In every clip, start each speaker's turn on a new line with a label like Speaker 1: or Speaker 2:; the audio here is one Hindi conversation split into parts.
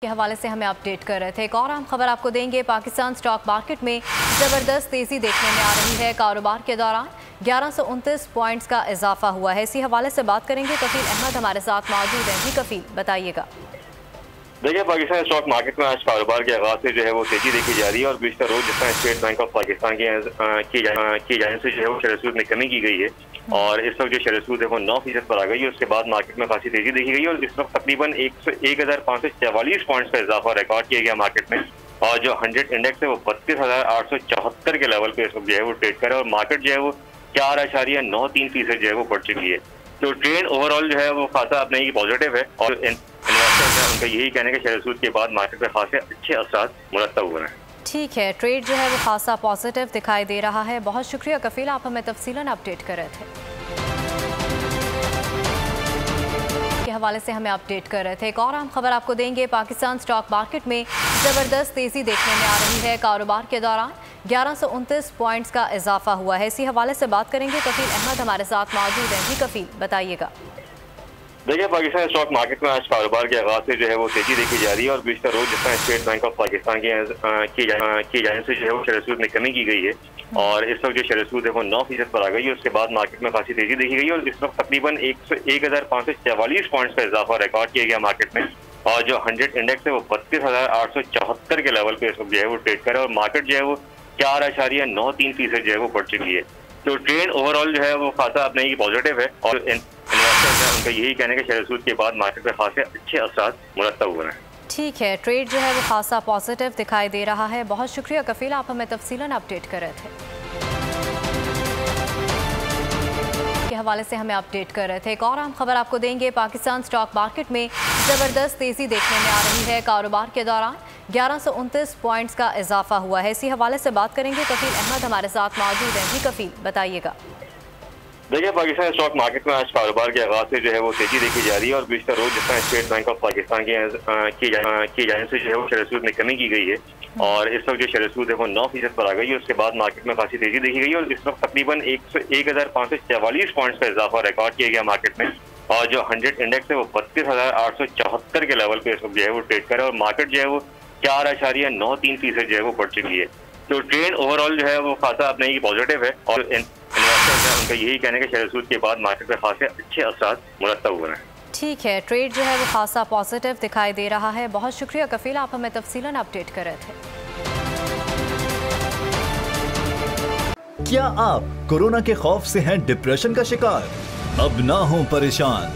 Speaker 1: के हवाले से हमें अपडेट कर रहे थे। एक और अहम खबर आपको देंगे। पाकिस्तान स्टॉक मार्केट में ज़बरदस्त तेज़ी देखने में आ रही है। कारोबार के दौरान 1129 पॉइंट्स का इजाफा हुआ है। इसी हवाले से बात करेंगे। कफील अहमद हमारे साथ मौजूद हैं। जी कफील, बताइएगा।
Speaker 2: देखिए, पाकिस्तान स्टॉक मार्केट में आज कारोबार के आगाज से जो है वो तेजी देखी जा रही है और गुज़िश्ता रोज जिस तरह स्टेट बैंक ऑफ पाकिस्तान की जानिब से जो है वो शेयर सूद में कमी की गई है और इस वक्त जो शेयर सूद है वो 9% पर आ गई है। उसके बाद मार्केट में खासी तेजी देखी गई है और इस वक्त तकरीबन 1544 पॉइंट्स का इजाफा रिकॉर्ड किया गया मार्केट में और जो 100 इंडेक्स है वो 32,874 के लेवल पे इस वक्त जो है वो ट्रेड कर रहा है और मार्केट जो है वो 4.93% जो है वो बढ़ चुकी है। तो ट्रेंड ओवरऑल जो है वो खासा अपने ही पॉजिटिव है और इन्वेस्टर्स हैं उनका यही कहना है कि शेयर सूद के बाद मार्केट में खासे अच्छे असर मुरतब हो रहे हैं।
Speaker 1: ठीक है, ट्रेड जो है वो खासा पॉजिटिव दिखाई दे रहा है। बहुत शुक्रिया कफील, आप हमें तफसीलन अपडेट कर रहे थे। के हवाले से हमें अपडेट कर रहे थे। एक और अहम खबर आपको देंगे। पाकिस्तान स्टॉक मार्केट में ज़बरदस्त तेज़ी देखने में आ रही है। कारोबार के दौरान 1129 पॉइंट्स का इजाफा हुआ है। इसी हवाले से बात करेंगे। कफील अहमद हमारे साथ मौजूद हैं। जी कफील, बताइएगा।
Speaker 2: देखिए, पाकिस्तान स्टॉक मार्केट में आज कारोबार के आगाज से जो है वो तेजी देखी जा रही है और गुज़िश्ता रोज जिस तरह स्टेट बैंक ऑफ पाकिस्तान की जानिब से जो है वो शेयर सूद में कमी की गई है और इस वक्त जो शेयर सूद है वो 9% पर आ गई है। उसके बाद मार्केट में खासी तेजी देखी गई है और इस वक्त तकरीबन 1544 पॉइंट्स का इजाफा रिकॉर्ड किया गया मार्केट में और जो 100 इंडेक्स है वो 32,874 के लेवल पे इस वक्त जो है वो ट्रेड कर रहा है और मार्केट जो है वो 4.93% जो है वो बढ़ चुकी है। तो ट्रेंड ओवरऑल जो है वो खासा अपने ही पॉजिटिव है और इन्वेस्टर्स हैं उनका यही कहना है कि शेयर सूद के बाद मार्केट में खासे अच्छे असर मुरतब हो रहे हैं।
Speaker 1: ठीक है, ट्रेड जो है वो खासा पॉजिटिव दिखाई दे रहा है। बहुत शुक्रिया कफील, आप हमें तफसीलन अपडेट कर रहे थे। के हवाले से हमें अपडेट कर रहे थे। एक और अहम खबर आपको देंगे। पाकिस्तान स्टॉक मार्केट में ज़बरदस्त तेज़ी देखने में आ रही है। कारोबार के दौरान 1129 पॉइंट्स का इजाफा हुआ है। इसी हवाले से बात करेंगे। कफील अहमद हमारे साथ मौजूद हैं। जी कफील, बताइएगा।
Speaker 2: देखिए, पाकिस्तान स्टॉक मार्केट में आज कारोबार के आगाज से जो है वो तेजी देखी जा रही है और गुज़िश्ता रोज जिस तरह स्टेट बैंक ऑफ पाकिस्तान की जानिब से जो है वो शेयर सूद में कमी की गई है और इस वक्त जो शेयर सूद है वो 9% पर आ गई है। उसके बाद मार्केट में खासी तेजी देखी गई है और इस वक्त तकरीबन 1544 पॉइंट्स का इजाफा रिकॉर्ड किया गया मार्केट में और जो 100 इंडेक्स है वो 32,874 के लेवल पे इस वक्त जो है वो ट्रेड कर रहा है और मार्केट जो है वो 4.93% जो है वो बढ़ चुकी है। तो ट्रेंड ओवरऑल जो है वो खासा अपने ही पॉजिटिव है और इन्वेस्टर्स हैं उनका यही कहना है कि शेयर सूद के बाद मार्केट में खासे अच्छे असर मुरतब हो रहे हैं।
Speaker 1: ठीक है, ट्रेड जो है वो खासा पॉजिटिव दिखाई दे रहा है। बहुत शुक्रिया कफील, आप हमें तफसीलन अपडेट कर रहे थे।
Speaker 3: क्या आप कोरोना के खौफ से हैं डिप्रेशन का शिकार? अब ना हो परेशान,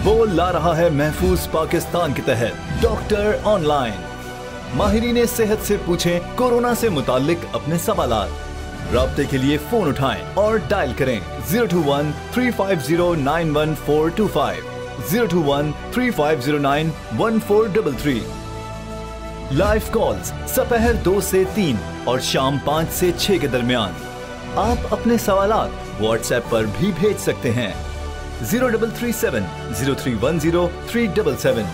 Speaker 3: बोल ला रहा है महफूज पाकिस्तान के तहत डॉक्टर ऑनलाइन। माहिरीन सेहत से पूछें कोरोना से मुताल्लिक अपने सवालात। राब्ते के लिए फोन उठाएं और डायल करें 021 350 91425 021 350 91433। लाइव कॉल्स दोपहर 2 से 3 और शाम 5 से 6 के दरमियान। आप अपने सवालात व्हाट्सएप पर भी भेज सकते हैं 0337 0310 377।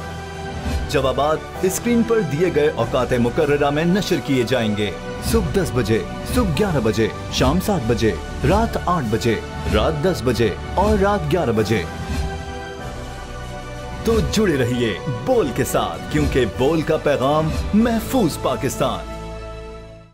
Speaker 3: जवाबात स्क्रीन पर दिए गए औकात मुकर्ररा में नशर किए जाएंगे। सुबह 10 बजे, सुबह 11 बजे, शाम 7 बजे, रात 8 बजे, रात 10 बजे और रात 11 बजे। तो जुड़े रहिए बोल के साथ, क्योंकि बोल का पैगाम महफूज पाकिस्तान।